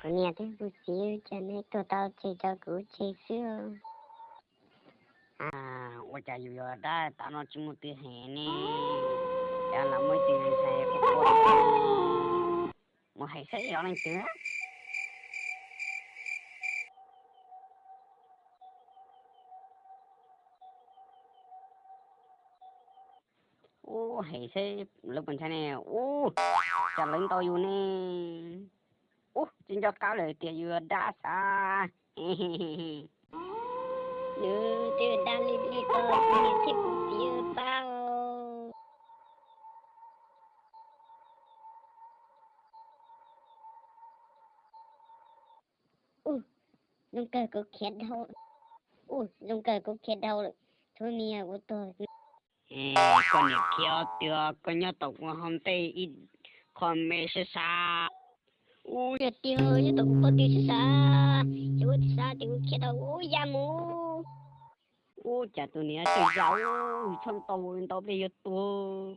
Còn nghe thấy vui xíu cho nên tụi tao chơi cho cú chơi xưa. Ôi trời dù giờ đã tao nói chung một tiếng hè nè cho là mấy tiếng hè của cô một hệ sẽ rõ lên tiếng ô hệ sẽ lúc mình thế này ô cho lên tôiอยู่nè ô chính cho cáo lời tiền vừa đã xa Từ đàn lì lì tao nghe thấy vui xíu tao. Dùng cờ có khét đau. Dùng cờ có khét đau rồi. Thôi mẹ của tôi. con nhật kia tiêu con nhớ tộc hôm tây ít con mẹ sẽ xa Ôi tiêu như tụi có tiêu xa. Chứ xa tiêu khét đau. Ôi da mù. ô chả tụi này chơi giàu trong tàu bây giờ tôi